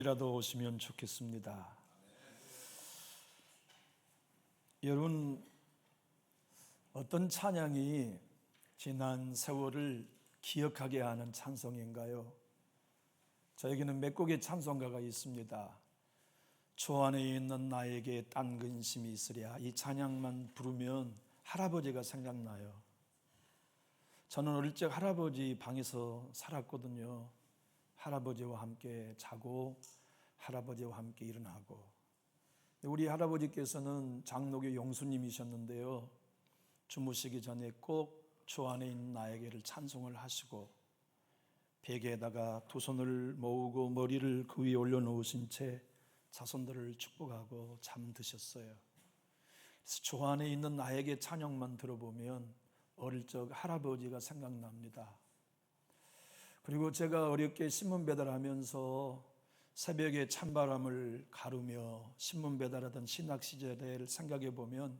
이라도 오시면 좋겠습니다. 여러분, 어떤 찬양이 지난 세월을 기억하게 하는 찬송인가요? 저에게는 몇 곡의 찬송가가 있습니다. 주 안에 있는 나에게 딴 근심이 있으랴. 이 찬양만 부르면 할아버지가 생각나요. 저는 어릴 적 할아버지 방에서 살았거든요. 할아버지와 함께 자고 할아버지와 함께 일어나고. 우리 할아버지께서는 장로교 영수님이셨는데요, 주무시기 전에 꼭 주 안에 있는 나에게를 찬송을 하시고 베개에다가 두 손을 모으고 머리를 그 위에 올려놓으신 채 자손들을 축복하고 잠드셨어요. 그래서 주 안에 있는 나에게 찬양만 들어보면 어릴 적 할아버지가 생각납니다. 그리고 제가 어렵게 신문 배달하면서 새벽에 찬바람을 가르며 신문 배달하던 신학 시절을 생각해 보면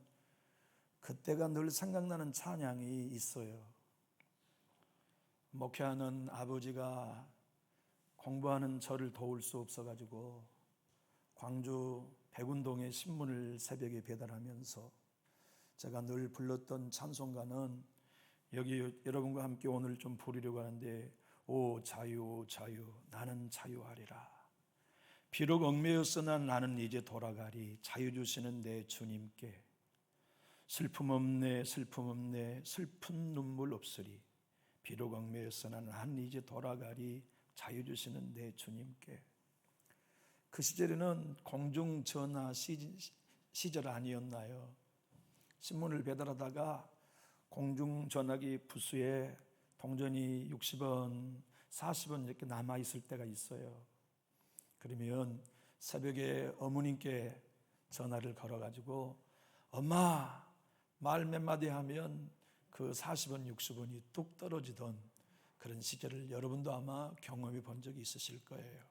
그때가 늘 생각나는 찬양이 있어요. 목회하는 아버지가 공부하는 저를 도울 수 없어가지고 광주 백운동에 신문을 새벽에 배달하면서 제가 늘 불렀던 찬송가는 여기 여러분과 함께 오늘 좀 부르려고 하는데, 오 자유 오 자유 나는 자유하리라. 비록 얽매였으나 나는 이제 돌아가리. 자유 주시는 내 주님께. 슬픔 없네 슬픔 없네 슬픈 눈물 없으리. 비록 얽매였으나 나는 이제 돌아가리. 자유 주시는 내 주님께. 그 시절에는 공중전화 시절 아니었나요? 신문을 배달하다가 공중전화기 부스에 동전이 60원, 40원 이렇게 남아있을 때가 있어요. 그러면 새벽에 어머님께 전화를 걸어가지고 엄마 말 몇 마디 하면 그 40원, 60원이 뚝 떨어지던 그런 시절을 여러분도 아마 경험해 본 적이 있으실 거예요.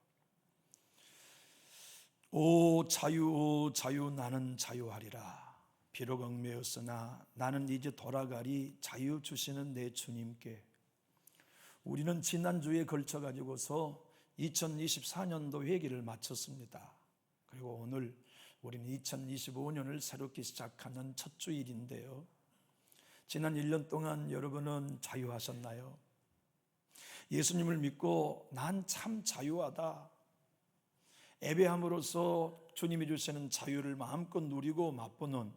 오 자유 나는 자유하리라. 비록 얽매였으나 나는 이제 돌아가리. 자유 주시는 내 주님께. 우리는 지난주에 걸쳐가지고서 2024년도 회기를 마쳤습니다. 그리고 오늘 우리는 2025년을 새롭게 시작하는 첫 주일인데요, 지난 1년 동안 여러분은 자유하셨나요? 예수님을 믿고 난 참 자유하다, 예배함으로써 주님이 주시는 자유를 마음껏 누리고 맛보는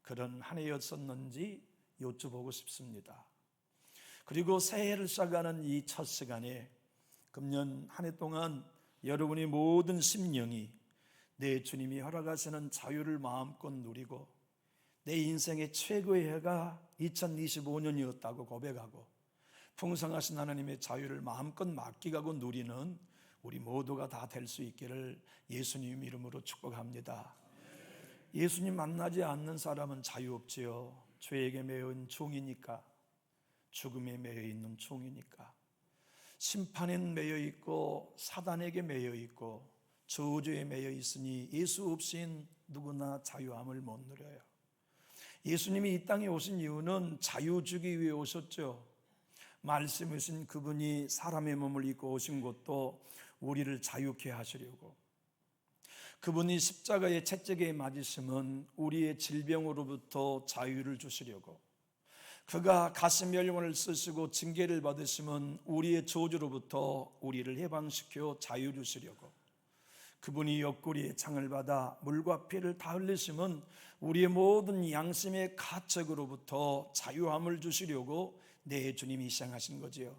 그런 한 해였었는지 여쭤보고 싶습니다. 그리고 새해를 시작하는 이 첫 시간에 금년 한 해 동안 여러분의 모든 심령이 내 주님이 허락하시는 자유를 마음껏 누리고 내 인생의 최고의 해가 2025년이었다고 고백하고 풍성하신 하나님의 자유를 마음껏 맡기고 누리는 우리 모두가 다 될 수 있기를 예수님 이름으로 축복합니다. 예수님 만나지 않는 사람은 자유 없지요. 죄에게 매여있는 종이니까, 죽음에 매여있는 종이니까, 심판에 매여있고 사단에게 매여있고 저주에 매여있으니 예수 없인 누구나 자유함을 못 누려요. 예수님이 이 땅에 오신 이유는 자유 주기 위해 오셨죠. 말씀이신 그분이 사람의 몸을 입고 오신 것도 우리를 자유케 하시려고, 그분이 십자가의 채찍에 맞으심은 우리의 질병으로부터 자유를 주시려고, 그가 가시면류관을 쓰시고 징계를 받으심은 우리의 저주로부터 우리를 해방시켜 자유 주시려고, 그분이 옆구리에 창을 받아 물과 피를 다 흘리심은 우리의 모든 양심의 가책으로부터 자유함을 주시려고 내 주님이 시행하신 거지요.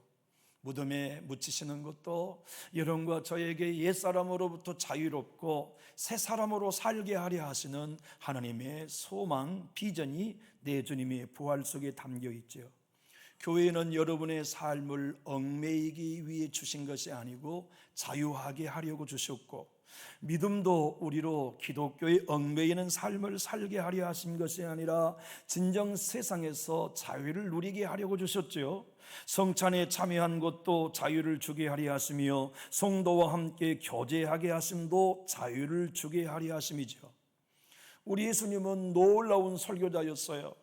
무덤에 묻히시는 것도 여러분과 저에게 옛사람으로부터 자유롭고 새 사람으로 살게 하려 하시는 하나님의 소망, 비전이 내 주님의 부활 속에 담겨 있죠. 교회는 여러분의 삶을 얽매이기 위해 주신 것이 아니고 자유하게 하려고 주셨고, 믿음도 우리로 기독교의 얽매이는 삶을 살게 하려 하신 것이 아니라 진정 세상에서 자유를 누리게 하려고 주셨죠. 성찬에 참여한 것도 자유를 주게 하려 하시며 성도와 함께 교제하게 하심도 자유를 주게 하려 하심이죠. 우리 예수님은 놀라운 설교자였어요.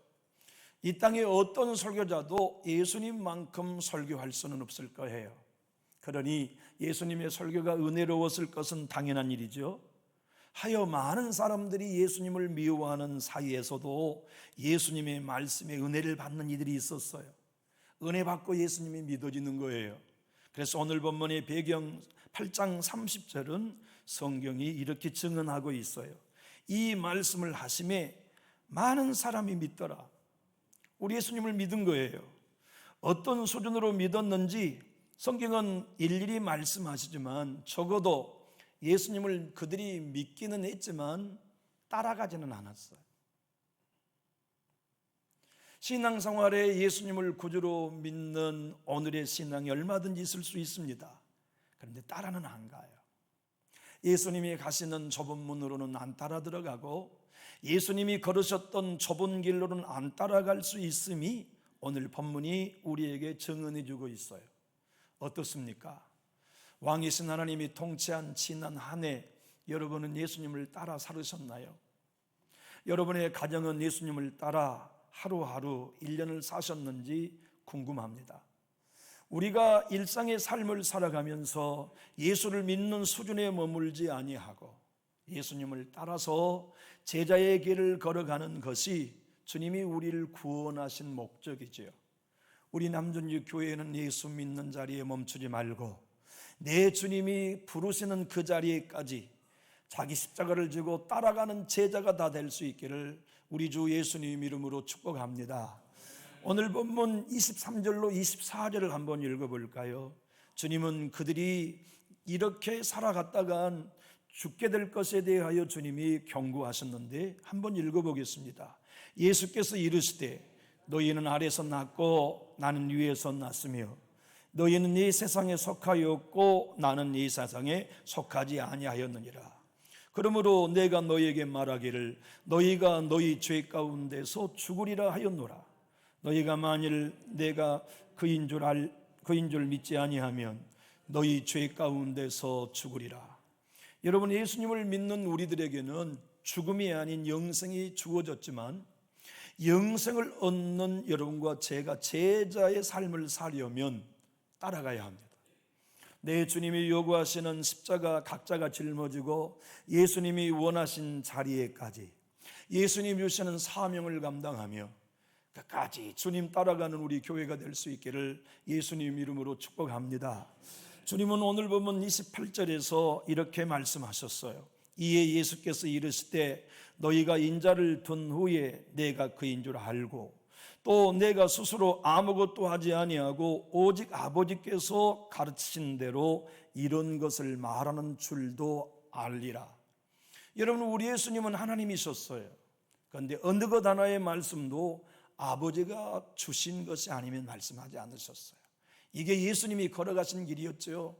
이 땅에 어떤 설교자도 예수님만큼 설교할 수는 없을 거예요. 그러니 예수님의 설교가 은혜로웠을 것은 당연한 일이죠. 하여 많은 사람들이 예수님을 미워하는 사이에서도 예수님의 말씀에 은혜를 받는 이들이 있었어요. 은혜 받고 예수님이 믿어지는 거예요. 그래서 오늘 본문의 배경 8장 30절은 성경이 이렇게 증언하고 있어요. 이 말씀을 하심에 많은 사람이 믿더라. 우리 예수님을 믿은 거예요. 어떤 수준으로 믿었는지 성경은 일일이 말씀하시지만 적어도 예수님을 그들이 믿기는 했지만 따라가지는 않았어요. 신앙생활에 예수님을 구주로 믿는 오늘의 신앙이 얼마든지 있을 수 있습니다. 그런데 따라는 안 가요. 예수님이 가시는 좁은 문으로는 안 따라 들어가고 예수님이 걸으셨던 좁은 길로는 안 따라갈 수 있음이 오늘 본문이 우리에게 증언해 주고 있어요. 어떻습니까? 왕이신 하나님이 통치한 지난 한 해 여러분은 예수님을 따라 살으셨나요? 여러분의 가정은 예수님을 따라 하루하루 1년을 사셨는지 궁금합니다. 우리가 일상의 삶을 살아가면서 예수를 믿는 수준에 머물지 아니하고 예수님을 따라서 제자의 길을 걸어가는 것이 주님이 우리를 구원하신 목적이지요. 우리 남전주 교회는 예수 믿는 자리에 멈추지 말고 내 주님이 부르시는 그 자리에까지 자기 십자가를 지고 따라가는 제자가 다 될 수 있기를 우리 주 예수님 이름으로 축복합니다. 오늘 본문 23절로 24절을 한번 읽어볼까요? 주님은 그들이 이렇게 살아갔다간 죽게 될 것에 대하여 주님이 경고하셨는데 한번 읽어보겠습니다. 예수께서 이르시되 너희는 아래서 났고 나는 위에서 났으며 너희는 이 세상에 속하였고 나는 이 세상에 속하지 아니하였느니라. 그러므로 내가 너희에게 말하기를 너희가 너희 죄 가운데서 죽으리라 하였노라. 너희가 만일 내가 그인 줄 믿지 아니하면 너희 죄 가운데서 죽으리라. 여러분, 예수님을 믿는 우리들에게는 죽음이 아닌 영생이 주어졌지만 영생을 얻는 여러분과 제가 제자의 삶을 살려면 따라가야 합니다. 내 주님이 요구하시는 십자가 각자가 짊어지고 예수님이 원하신 자리에까지 예수님 주시는 사명을 감당하며 끝까지 주님 따라가는 우리 교회가 될 수 있기를 예수님 이름으로 축복합니다. 주님은 오늘 보면 28절에서 이렇게 말씀하셨어요. 이에 예수께서 이르시되 너희가 인자를 둔 후에 내가 그인 줄 알고 또 내가 스스로 아무것도 하지 아니하고 오직 아버지께서 가르치신 대로 이런 것을 말하는 줄도 알리라. 여러분, 우리 예수님은 하나님이셨어요. 그런데 어느 것 하나의 말씀도 아버지가 주신 것이 아니면 말씀하지 않으셨어요. 이게 예수님이 걸어가신 길이었죠.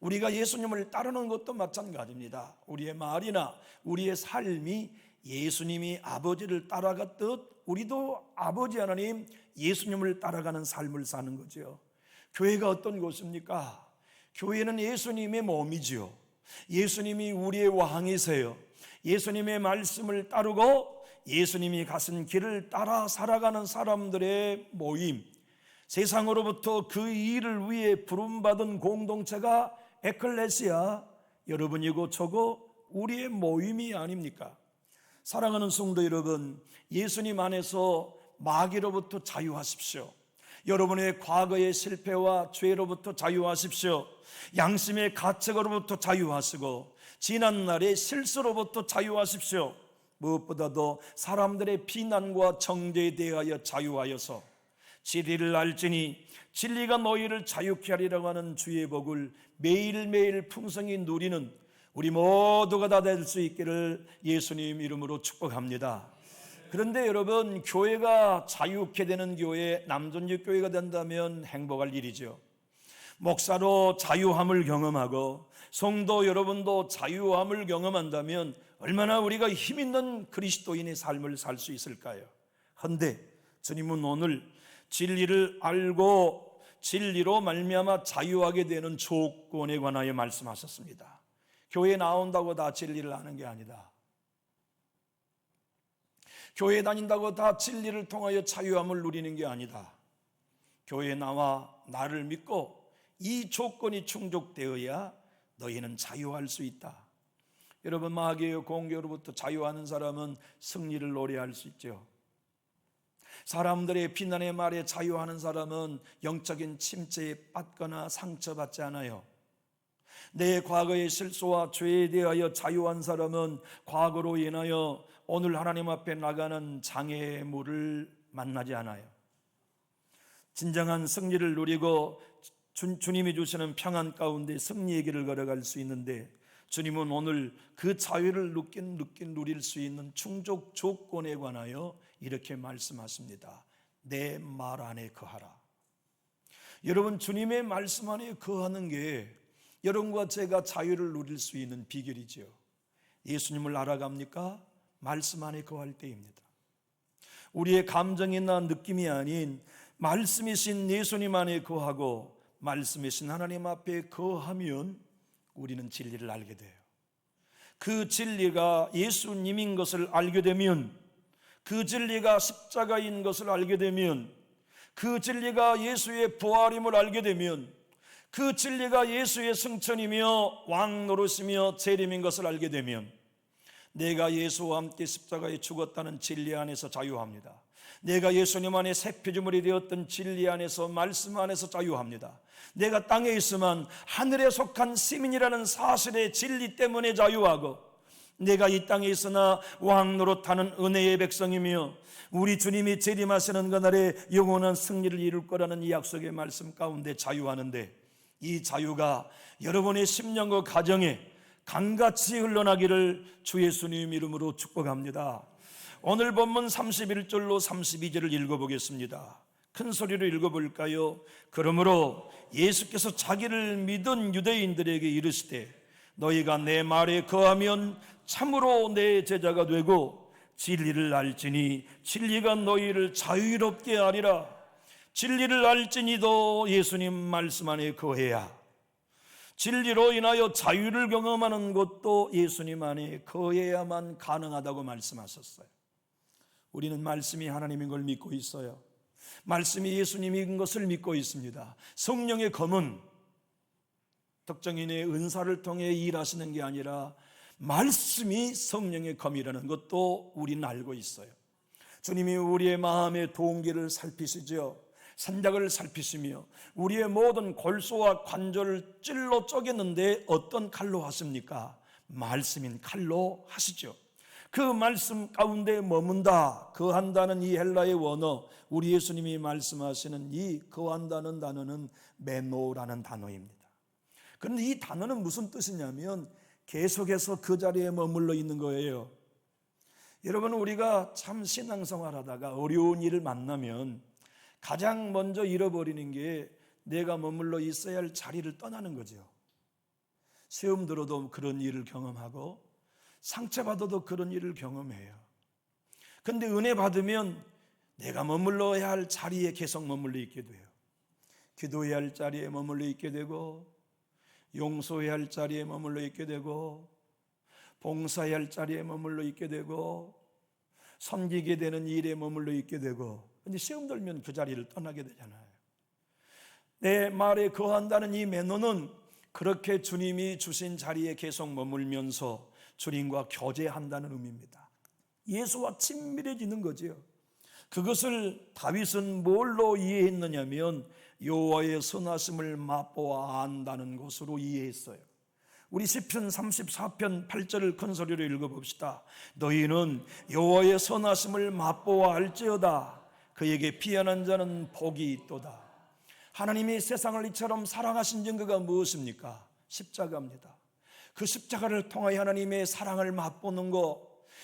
우리가 예수님을 따르는 것도 마찬가지입니다. 우리의 말이나 우리의 삶이 예수님이 아버지를 따라갔듯 우리도 아버지 하나님 예수님을 따라가는 삶을 사는 거죠. 교회가 어떤 곳입니까? 교회는 예수님의 몸이지요. 예수님이 우리의 왕이세요. 예수님의 말씀을 따르고 예수님이 가신 길을 따라 살아가는 사람들의 모임, 세상으로부터 그 일을 위해 부름받은 공동체가 에클레시아, 여러분이고 저고 우리의 모임이 아닙니까? 사랑하는 성도 여러분, 예수님 안에서 마귀로부터 자유하십시오. 여러분의 과거의 실패와 죄로부터 자유하십시오. 양심의 가책으로부터 자유하시고 지난날의 실수로부터 자유하십시오. 무엇보다도 사람들의 비난과 정죄에 대하여 자유하여서 진리를 알지니 진리가 너희를 자유케 하리라고 하는 주의 복을 매일매일 풍성히 누리는 우리 모두가 다 될 수 있기를 예수님 이름으로 축복합니다. 그런데 여러분, 교회가 자유케 되는 교회, 남전주 교회가 된다면 행복할 일이죠. 목사로 자유함을 경험하고 성도 여러분도 자유함을 경험한다면 얼마나 우리가 힘있는 그리스도인의 삶을 살 수 있을까요? 그런데 주님은 오늘 진리를 알고 진리로 말미암아 자유하게 되는 조건에 관하여 말씀하셨습니다. 교회에 나온다고 다 진리를 아는 게 아니다. 교회에 다닌다고 다 진리를 통하여 자유함을 누리는 게 아니다. 교회에 나와 나를 믿고 이 조건이 충족되어야 너희는 자유할 수 있다. 여러분, 마귀의 공격으로부터 자유하는 사람은 승리를 노래할 수 있죠. 사람들의 비난의 말에 자유하는 사람은 영적인 침체에 빠거나 상처받지 않아요. 내 과거의 실수와 죄에 대하여 자유한 사람은 과거로 인하여 오늘 하나님 앞에 나가는 장애물을 만나지 않아요. 진정한 승리를 누리고 주님이 주시는 평안 가운데 승리의 길을 걸어갈 수 있는데, 주님은 오늘 그 자유를 누릴 수 있는 충족 조건에 관하여 이렇게 말씀하십니다. 내 말 안에 거하라. 여러분, 주님의 말씀 안에 거하는 게 여러분과 제가 자유를 누릴 수 있는 비결이죠. 예수님을 알아갑니까? 말씀 안에 거할 때입니다. 우리의 감정이나 느낌이 아닌 말씀이신 예수님 안에 거하고 말씀이신 하나님 앞에 거하면 우리는 진리를 알게 돼요. 그 진리가 예수님인 것을 알게 되면, 그 진리가 십자가인 것을 알게 되면, 그 진리가 예수의 부활임을 알게 되면, 그 진리가 예수의 승천이며 왕 노릇이며 재림인 것을 알게 되면, 내가 예수와 함께 십자가에 죽었다는 진리 안에서 자유합니다. 내가 예수님 안에 새 피조물이 되었던 진리 안에서, 말씀 안에서 자유합니다. 내가 땅에 있으면 하늘에 속한 시민이라는 사실의 진리 때문에 자유하고, 내가 이 땅에 있으나 왕 노릇하는 은혜의 백성이며 우리 주님이 재림하시는 그날에 영원한 승리를 이룰 거라는 이 약속의 말씀 가운데 자유하는데, 이 자유가 여러분의 심령과 가정에 강같이 흘러나기를 주 예수님 이름으로 축복합니다. 오늘 본문 31절로 32절을 읽어보겠습니다. 큰 소리로 읽어볼까요? 그러므로 예수께서 자기를 믿은 유대인들에게 이르시되, 너희가 내 말에 거하면 참으로 내 제자가 되고 진리를 알지니 진리가 너희를 자유롭게 하리라. 진리를 알지니도 예수님 말씀 안에 거해야, 진리로 인하여 자유를 경험하는 것도 예수님 안에 거해야만 가능하다고 말씀하셨어요. 우리는 말씀이 하나님인 걸 믿고 있어요. 말씀이 예수님인 것을 믿고 있습니다. 성령의 검은 특정인의 은사를 통해 일하시는 게 아니라 말씀이 성령의 검이라는 것도 우리는 알고 있어요. 주님이 우리의 마음의 동기를 살피시죠. 산작을 살피시며 우리의 모든 골소와 관절을 찔러 쪼개는데 어떤 칼로 하십니까? 말씀인 칼로 하시죠. 그 말씀 가운데 머문다, 거한다는 이 헬라의 원어, 우리 예수님이 말씀하시는 이 거한다는 단어는 메노라는 단어입니다. 그런데 이 단어는 무슨 뜻이냐면 계속해서 그 자리에 머물러 있는 거예요. 여러분, 우리가 참 신앙생활 하다가 어려운 일을 만나면 가장 먼저 잃어버리는 게 내가 머물러 있어야 할 자리를 떠나는 거죠. 시험 들어도 그런 일을 경험하고 상처받아도 그런 일을 경험해요. 그런데 은혜 받으면 내가 머물러야 할 자리에 계속 머물러 있게 돼요. 기도해야 할 자리에 머물러 있게 되고, 용서해야 할 자리에 머물러 있게 되고, 봉사해야 할 자리에 머물러 있게 되고, 섬기게 되는 일에 머물러 있게 되고, 근데 시험 들면 그 자리를 떠나게 되잖아요. 내 말에 거한다는 이 매너는 그렇게 주님이 주신 자리에 계속 머물면서 주님과 교제한다는 의미입니다. 예수와 친밀해지는 거죠. 그것을 다윗은 뭘로 이해했느냐면 여호와의 선하심을 맛보아 안다는 것으로 이해했어요. 우리 시편 34편 8절을 큰 소리로 읽어봅시다. 너희는 여호와의 선하심을 맛보아 알지어다. 그에게 피한한 자는 복이 있도다. 하나님이 세상을 이처럼 사랑하신 증거가 무엇입니까? 십자가입니다. 그 십자가를 통하여 하나님의 사랑을 맛보는 것,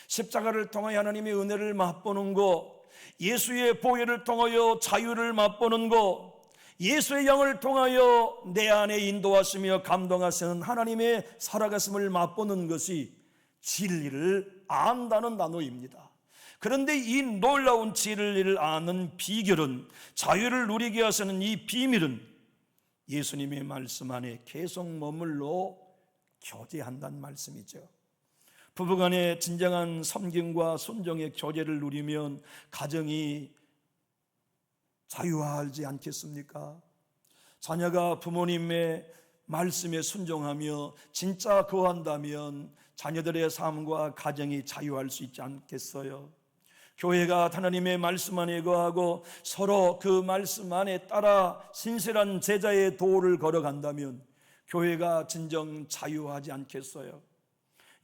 십자가를 통하여 하나님의 은혜를 맛보는 것, 예수의 보혈을 통하여 자유를 맛보는 것, 예수의 영을 통하여 내 안에 인도하시며 감동하시는 하나님의 살아가심을 맛보는 것이 진리를 안다는 단어입니다. 그런데 이 놀라운 진리를 아는 비결은, 자유를 누리게 하시는 이 비밀은 예수님의 말씀 안에 계속 머물러 교제한다는 말씀이죠. 부부간의 진정한 섬김과 순종의 교제를 누리면 가정이 자유하지 않겠습니까? 자녀가 부모님의 말씀에 순종하며 진짜 거한다면 자녀들의 삶과 가정이 자유할 수 있지 않겠어요? 교회가 하나님의 말씀 안에 거하고 서로 그 말씀 안에 따라 신실한 제자의 도를 걸어간다면 교회가 진정 자유하지 않겠어요?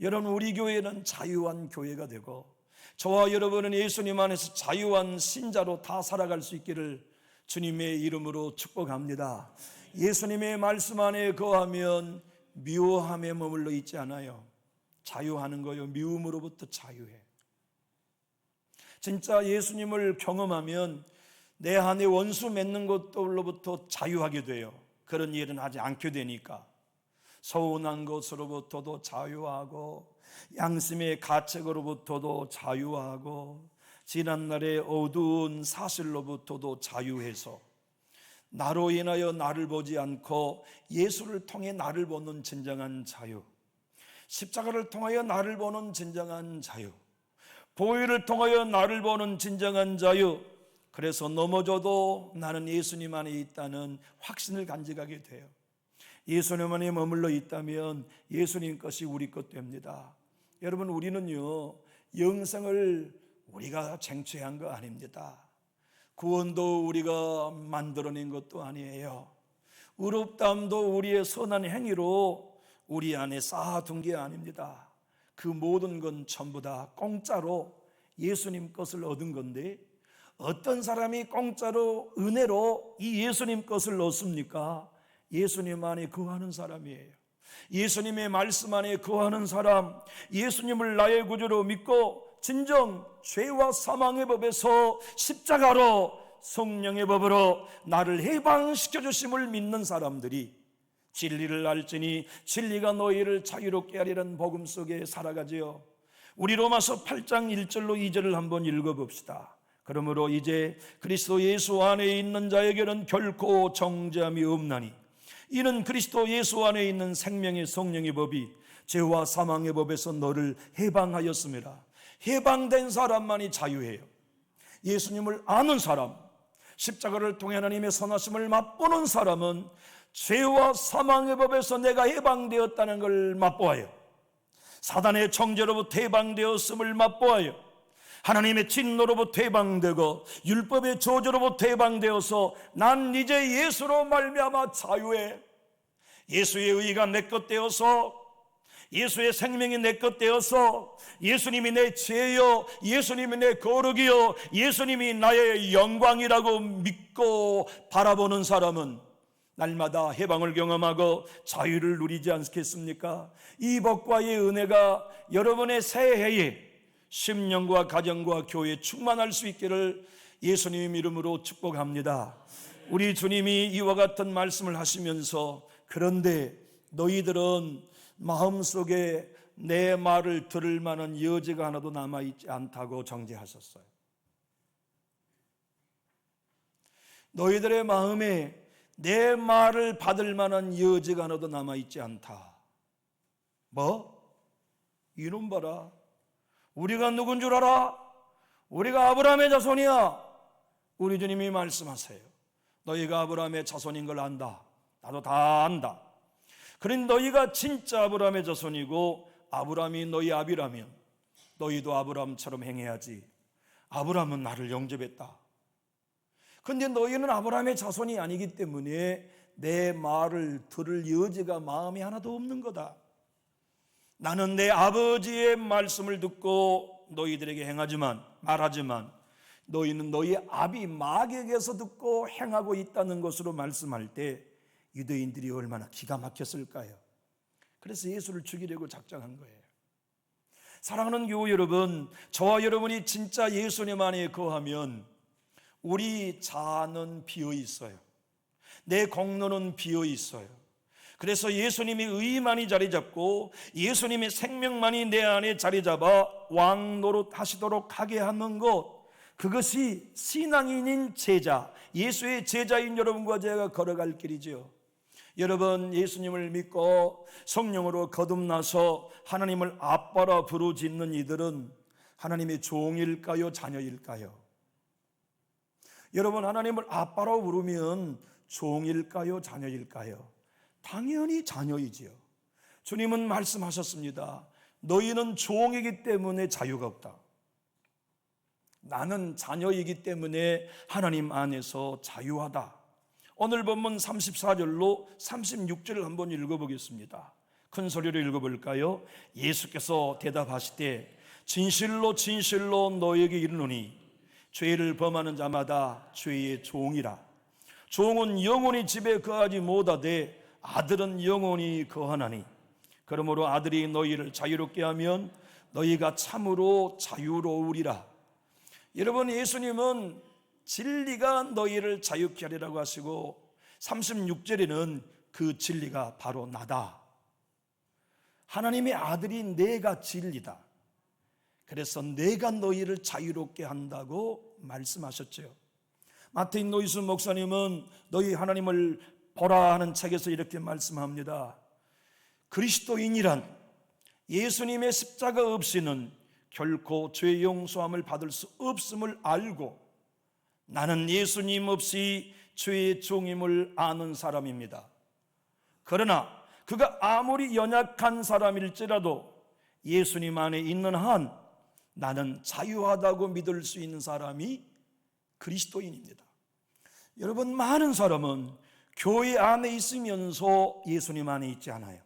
여러분, 우리 교회는 자유한 교회가 되고 저와 여러분은 예수님 안에서 자유한 신자로 다 살아갈 수 있기를 주님의 이름으로 축복합니다. 예수님의 말씀 안에 거하면 미워함에 머물러 있지 않아요. 자유하는 거요. 미움으로부터 자유해. 진짜 예수님을 경험하면 내 안에 원수 맺는 것들로부터 자유하게 돼요. 그런 일은 하지 않게 되니까. 서운한 것으로부터도 자유하고 양심의 가책으로부터도 자유하고 지난날의 어두운 사실로부터도 자유해서 나로 인하여 나를 보지 않고 예수를 통해 나를 보는 진정한 자유, 십자가를 통하여 나를 보는 진정한 자유, 보혈을 통하여 나를 보는 진정한 자유. 그래서 넘어져도 나는 예수님 안에 있다는 확신을 간직하게 돼요. 예수님 안에 머물러 있다면 예수님 것이 우리 것 됩니다. 여러분, 우리는요, 영생을 우리가 쟁취한 거 아닙니다. 구원도 우리가 만들어낸 것도 아니에요. 의롭다함도 우리의 선한 행위로 우리 안에 쌓아둔 게 아닙니다. 그 모든 건 전부 다 공짜로 예수님 것을 얻은 건데, 어떤 사람이 공짜로 은혜로 이 예수님 것을 얻습니까? 예수님 안에 거하는 사람이에요. 예수님의 말씀 안에 거하는 사람, 예수님을 나의 구주로 믿고 진정 죄와 사망의 법에서 십자가로 성령의 법으로 나를 해방시켜 주심을 믿는 사람들이 진리를 알지니 진리가 너희를 자유롭게 하리라는 복음 속에 살아가지요. 우리 로마서 8장 1절로 2절을 한번 읽어봅시다. 그러므로 이제 그리스도 예수 안에 있는 자에게는 결코 정죄함이 없나니 이는 그리스도 예수 안에 있는 생명의 성령의 법이 죄와 사망의 법에서 너를 해방하였음이라. 해방된 사람만이 자유해요. 예수님을 아는 사람, 십자가를 통해 하나님의 선하심을 맛보는 사람은 죄와 사망의 법에서 내가 해방되었다는 걸 맛보아요. 사단의 정죄로부터 해방되었음을 맛보아요. 하나님의 진노로부터 해방되고 율법의 저주로부터 해방되어서 난 이제 예수로 말미암아 자유해. 예수의 의가 내 것 되어서, 예수의 생명이 내 것 되어서, 예수님이 내 죄요, 예수님이 내 거룩이요, 예수님이 나의 영광이라고 믿고 바라보는 사람은 날마다 해방을 경험하고 자유를 누리지 않겠습니까? 이 복과 이 은혜가 여러분의 새해에 심령과 가정과 교회에 충만할 수 있기를 예수님 이름으로 축복합니다. 우리 주님이 이와 같은 말씀을 하시면서 그런데 너희들은 마음속에 내 말을 들을 만한 여지가 하나도 남아있지 않다고 정죄하셨어요. 너희들의 마음에 내 말을 받을 만한 여지가 하나도 남아있지 않다. 뭐? 이놈 봐라. 우리가 누군 줄 알아? 우리가 아브라함의 자손이야. 우리 주님이 말씀하세요. 너희가 아브라함의 자손인 걸 안다. 나도 다 안다. 그러니 너희가 진짜 아브라함의 자손이고 아브라함이 너희 아비라면 너희도 아브라함처럼 행해야지. 아브라함은 나를 영접했다. 그런데 너희는 아브라함의 자손이 아니기 때문에 내 말을 들을 여지가 마음에 하나도 없는 거다. 나는 내 아버지의 말씀을 듣고 너희들에게 말하지만 너희는 너희 아비 마귀에게서 듣고 행하고 있다는 것으로 말씀할 때 유대인들이 얼마나 기가 막혔을까요? 그래서 예수를 죽이려고 작정한 거예요. 사랑하는 교우 여러분, 저와 여러분이 진짜 예수님 안에 거하면 우리 자아는 비어 있어요. 내 공로는 비어 있어요. 그래서 예수님의 의만이 자리 잡고 예수님의 생명만이 내 안에 자리 잡아 왕 노릇하시도록 하게 하는 것, 그것이 신앙인인 제자, 예수의 제자인 여러분과 제가 걸어갈 길이죠. 여러분, 예수님을 믿고 성령으로 거듭나서 하나님을 아빠라 부르짖는 이들은 하나님의 종일까요, 자녀일까요? 여러분, 하나님을 아빠라고 부르면 종일까요? 자녀일까요? 당연히 자녀이지요. 주님은 말씀하셨습니다. 너희는 종이기 때문에 자유가 없다. 나는 자녀이기 때문에 하나님 안에서 자유하다. 오늘 본문 34절로 36절을 한번 읽어보겠습니다. 큰 소리로 읽어볼까요? 예수께서 대답하시되 진실로 진실로 너에게 이르노니 죄를 범하는 자마다 죄의 종이라. 종은 영원히 집에 거하지 못하되 아들은 영원히 거하나니 그러므로 아들이 너희를 자유롭게 하면 너희가 참으로 자유로우리라. 여러분, 예수님은 진리가 너희를 자유케 하리라고 하시고 36절에는 그 진리가 바로 나다. 하나님의 아들이 내가 진리다. 그래서 내가 너희를 자유롭게 한다고 말씀하셨죠. 마틴 노이스 목사님은 너희 하나님을 보라 하는 책에서 이렇게 말씀합니다. 그리스도인이란 예수님의 십자가 없이는 결코 죄 용서함을 받을 수 없음을 알고 나는 예수님 없이 죄의 종임을 아는 사람입니다. 그러나 그가 아무리 연약한 사람일지라도 예수님 안에 있는 한 나는 자유하다고 믿을 수 있는 사람이 그리스도인입니다. 여러분, 많은 사람은 교회 안에 있으면서 예수님 안에 있지 않아요.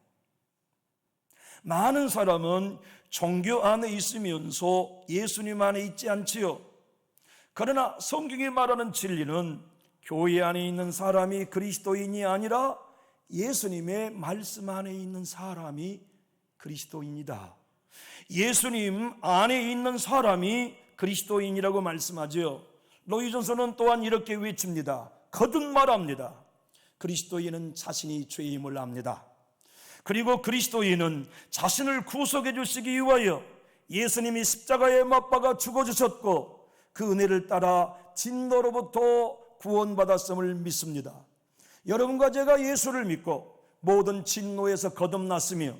많은 사람은 종교 안에 있으면서 예수님 안에 있지 않지요. 그러나 성경이 말하는 진리는 교회 안에 있는 사람이 그리스도인이 아니라 예수님의 말씀 안에 있는 사람이 그리스도인이다. 예수님 안에 있는 사람이 그리스도인이라고 말씀하죠. 로이존서는 또한 이렇게 외칩니다. 거듭 말합니다. 그리스도인은 자신이 죄임을 압니다. 그리고 그리스도인은 자신을 구속해 주시기 위하여 예수님이 십자가에 못 박아 죽어주셨고 그 은혜를 따라 진노로부터 구원받았음을 믿습니다. 여러분과 제가 예수를 믿고 모든 진노에서 거듭났으며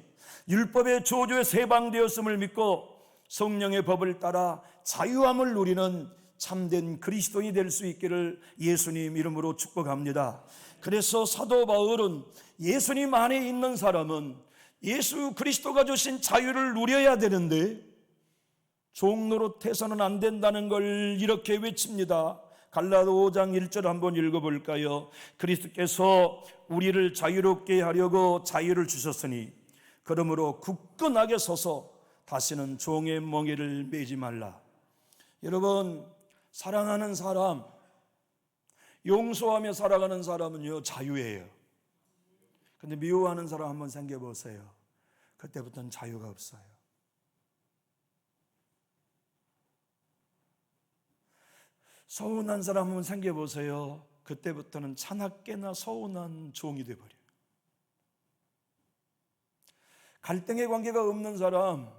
율법의 저주에 해방되었음을 믿고 성령의 법을 따라 자유함을 누리는 참된 그리스도인이 될 수 있기를 예수님 이름으로 축복합니다. 그래서 사도 바울은 예수님 안에 있는 사람은 예수 그리스도가 주신 자유를 누려야 되는데 종 노릇해서는 안 된다는 걸 이렇게 외칩니다. 갈라디아 5장 1절 한번 읽어볼까요? 그리스도께서 우리를 자유롭게 하려고 자유를 주셨으니 그러므로 굳건하게 서서 다시는 종의 멍에를 매지 말라. 여러분, 사랑하는 사람, 용서하며 살아가는 사람은요 자유예요. 근데 미워하는 사람 한번 생겨보세요. 그때부터는 자유가 없어요. 서운한 사람 한번 생겨보세요. 그때부터는 차갑게나 서운한 종이 되어버려요. 갈등의 관계가 없는 사람,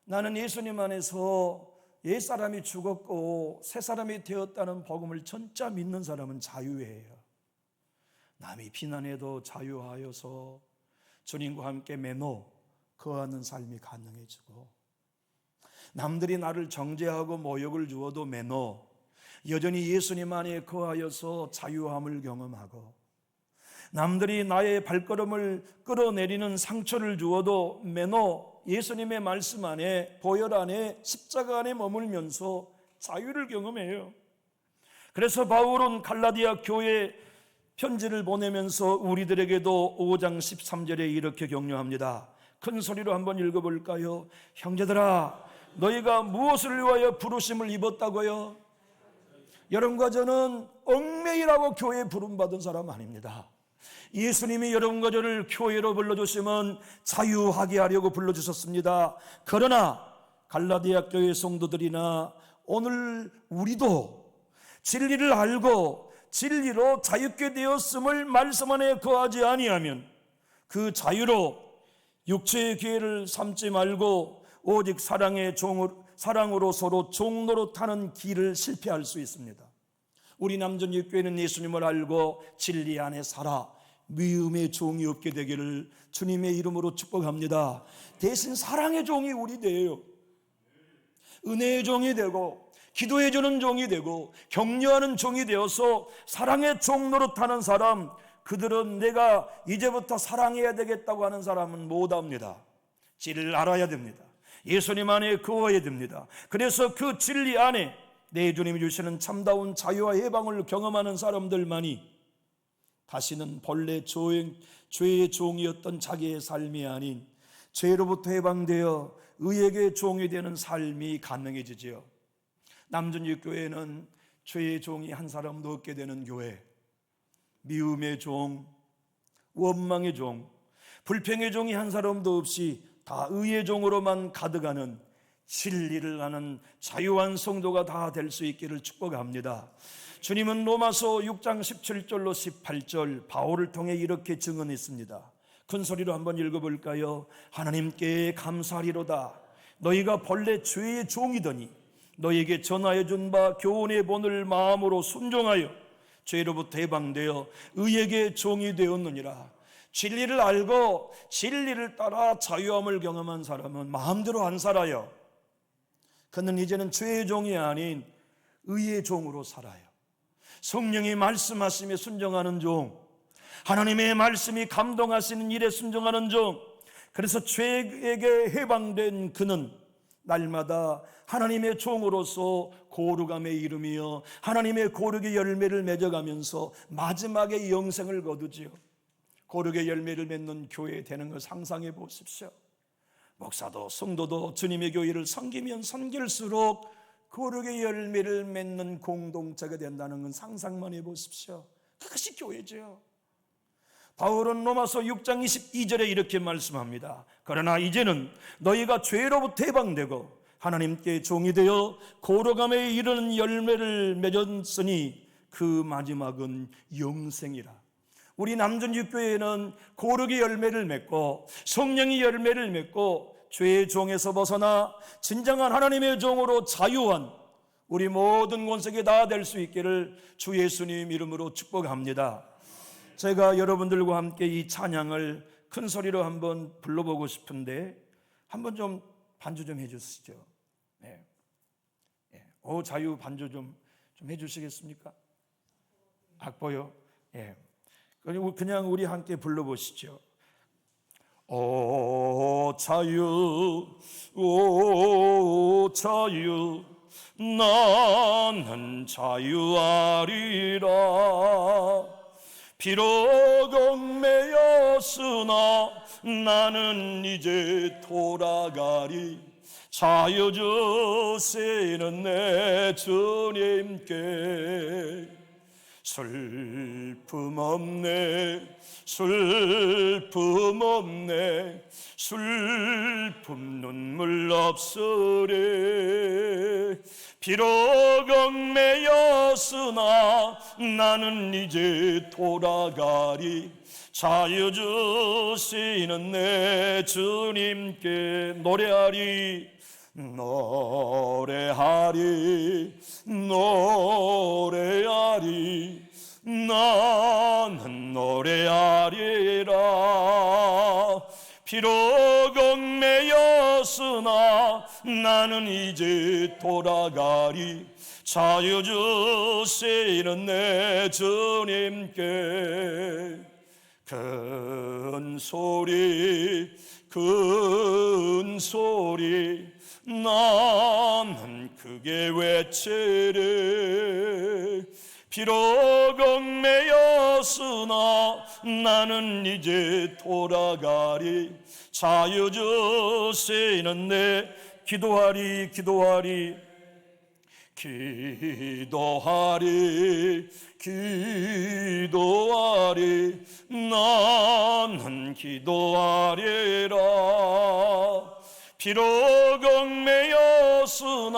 나는 예수님 안에서 옛사람이 죽었고 새 사람이 되었다는 복음을 진짜 믿는 사람은 자유예요. 남이 비난해도 자유하여서 주님과 함께 매너 거하는 삶이 가능해지고, 남들이 나를 정죄하고 모욕을 주어도 매너 여전히 예수님 안에 거하여서 자유함을 경험하고, 남들이 나의 발걸음을 끌어내리는 상처를 주어도 매너 예수님의 말씀 안에, 보혈 안에, 십자가 안에 머물면서 자유를 경험해요. 그래서 바울은 갈라디아 교회 편지를 보내면서 우리들에게도 5장 13절에 이렇게 격려합니다. 큰 소리로 한번 읽어볼까요? 형제들아, 너희가 무엇을 위하여 부르심을 입었다고요? 여러분과 저는 얽매이라고 교회에 부름받은 사람 아닙니다. 예수님이 여러분과 저를 교회로 불러주시면 자유하게 하려고 불러주셨습니다. 그러나 갈라디아 교회 성도들이나 오늘 우리도 진리를 알고 진리로 자유케 되었음을 말씀 안에 거하지 아니하면 그 자유로 육체의 기회를 삼지 말고 오직 사랑으로 서로 종노릇하는 길을 실패할 수 있습니다. 우리 남전교회는 예수님을 알고 진리 안에 살아 미움의 종이 없게 되기를 주님의 이름으로 축복합니다. 대신 사랑의 종이 우리 되어요. 은혜의 종이 되고 기도해주는 종이 되고 격려하는 종이 되어서 사랑의 종 노릇하는 사람, 그들은 내가 이제부터 사랑해야 되겠다고 하는 사람은 못합니다. 진리를 알아야 됩니다. 예수님 안에 거해야 됩니다. 그래서 그 진리 안에 내 주님이 주시는 참다운 자유와 해방을 경험하는 사람들만이 다시는 본래 죄의 종이었던 자기의 삶이 아닌 죄로부터 해방되어 의에게 종이 되는 삶이 가능해지지요. 남준육교회는 죄의 종이 한 사람도 없게 되는 교회, 미움의 종, 원망의 종, 불평의 종이 한 사람도 없이 다 의의 종으로만 가득하는 진리를 아는 자유한 성도가 다 될 수 있기를 축복합니다. 주님은 로마서 6장 17절로 18절 바울을 통해 이렇게 증언했습니다. 큰 소리로 한번 읽어볼까요? 하나님께 감사하리로다. 너희가 본래 죄의 종이더니 너희에게 전하여 준 바 교훈의 본을 마음으로 순종하여 죄로부터 해방되어 의에게 종이 되었느니라. 진리를 알고 진리를 따라 자유함을 경험한 사람은 마음대로 안 살아요. 그는 이제는 죄의 종이 아닌 의의 종으로 살아요. 성령이 말씀하시며 순종하는 종, 하나님의 말씀이 감동하시는 일에 순종하는 종, 그래서 죄에게 해방된 그는 날마다 하나님의 종으로서 거룩함에 이르며 하나님의 거룩의 열매를 맺어가면서 마지막에 영생을 거두지요. 거룩의 열매를 맺는 교회 되는 걸 상상해 보십시오. 목사도 성도도 주님의 교회를 섬기면 섬길수록 거룩의 열매를 맺는 공동체가 된다는 건 상상만 해보십시오. 그것이 교회죠. 바울은 로마서 6장 22절에 이렇게 말씀합니다. 그러나 이제는 너희가 죄로부터 해방되고 하나님께 종이 되어 거룩함에 이르는 열매를 맺었으니 그 마지막은 영생이라. 우리 남준육교회는 거룩의 열매를 맺고 성령의 열매를 맺고 죄의 종에서 벗어나 진정한 하나님의 종으로 자유한 우리 모든 권속이 다 될 수 있기를 주 예수님 이름으로 축복합니다. 제가 여러분들과 함께 이 찬양을 큰 소리로 한번 불러보고 싶은데 한번 좀 반주 좀 해주시죠. 네. 오 자유 반주 좀 해주시겠습니까? 악보요. 예. 그냥 우리 함께 불러보시죠. 오 자유, 오 자유, 나는 자유하리라. 비록 얽매였으나 나는 이제 돌아가리. 자유 주시는 내 주님께 슬픔 없네, 슬픔 없네, 슬픔 눈물 없으리. 비록 얽매였으나 나는 이제 돌아가리. 자유 주시는 내 주님께 노래하리, 노래하리, 노래하리, 나는 노래하리라. 비록 얽매였으나 나는 이제 돌아가리. 자유 주시는 내 주님께 큰 소리, 큰 소리 나는 크게 외치리. 비록 얽매였으나 나는 이제 돌아가리. 자유 주시는 내 기도하리, 기도하리, 기도하리, 기도하리, 나는 기도하리라. 비록 얽매였으나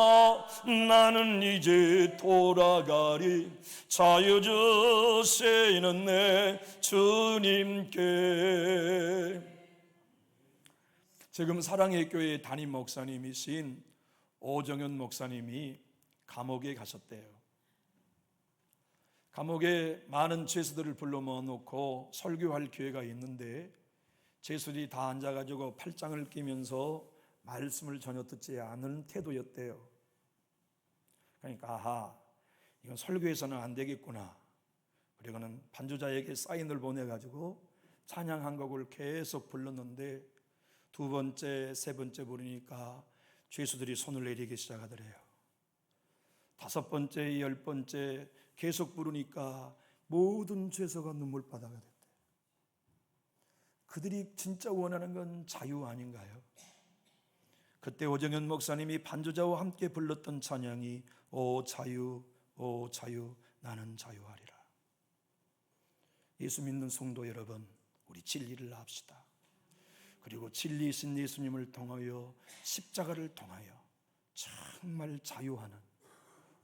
나는 이제 돌아가리. 자유 주시는 내 주님께. 지금 사랑의 교회 담임 목사님이신 오정현 목사님이 감옥에 가셨대요. 감옥에 많은 죄수들을 불러 모아놓고 설교할 기회가 있는데 죄수들이 다 앉아가지고 팔짱을 끼면서 말씀을 전혀 듣지 않은 태도였대요. 그러니까 아하, 이건 설교에서는 안 되겠구나. 그리고는 반주자에게 사인을 보내가지고 찬양 한 곡을 계속 불렀는데 두 번째, 세 번째 부르니까 죄수들이 손을 내리기 시작하더래요. 다섯 번째, 열 번째 계속 부르니까 모든 죄수가 눈물바다가 됐대. 그들이 진짜 원하는 건 자유 아닌가요? 그때 오정현 목사님이 반주자와 함께 불렀던 찬양이 오 자유, 오 자유, 나는 자유하리라. 예수 믿는 성도 여러분, 우리 진리를 합시다. 그리고 진리이신 예수님을 통하여 십자가를 통하여 정말 자유하는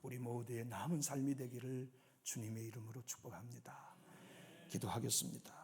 우리 모두의 남은 삶이 되기를 주님의 이름으로 축복합니다. 기도하겠습니다.